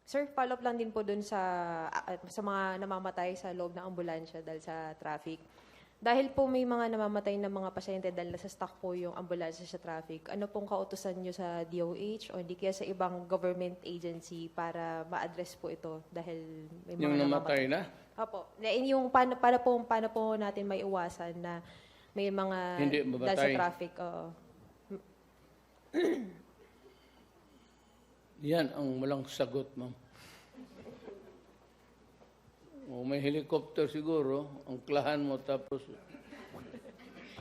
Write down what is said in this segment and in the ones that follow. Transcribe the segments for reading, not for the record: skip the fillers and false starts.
Sir, follow-up lang din po dun sa mga namamatay sa loob ng ambulansya dahil sa traffic. Dahil po may mga namamatay na mga pasyente dahil nasa stuck po yung ambulansya sa traffic, ano pong kautusan nyo sa DOH o hindi kaya sa ibang government agency para ma-address po ito dahil may mga Yung namatay na? Opo. Yung paano po natin may iwasan na may mga Hindi dahil sa mamatay. traffic. Oo. Yan ang walang sagot, ma'am. O may helicopter siguro, ang klahan mo tapos...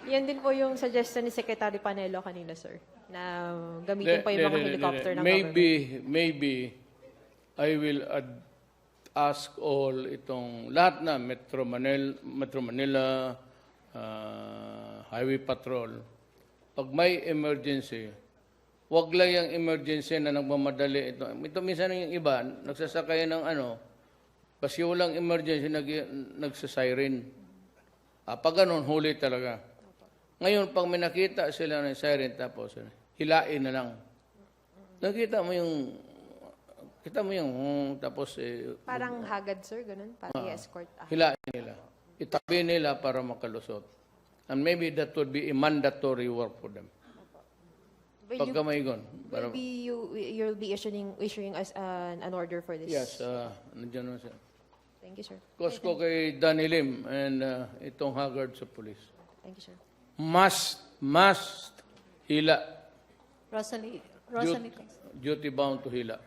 Yan din po yung suggestion ni Secretary Panelo kanina, sir, na gamitin po yung mga helicopter ng government. Maybe I will ask all lahat na Metro Manila, Highway Patrol. Pag may emergency, wag lang yung emergency na nagmamadali ito. Ito minsan yung iba, nagsasakay ng kasi walang emergency, nagsasiren. Pag ganun, huli talaga. Ngayon, pag may nakita sila ng siren, tapos hilain na lang. Kita mo yung, tapos... Parang hagad, sir, ganun? Parang i-escort. Hilain nila. Itabi nila para makalusot. And maybe that would be a mandatory work for them. Pagka may gun. You'll be issuing us an order for this? Yes, nandiyan na siya. Thank you, sir. Cosco kay Danny Lim and itong Haggard sa police. Thank you, sir. Must hila. Rosalie, Duty bound to hila.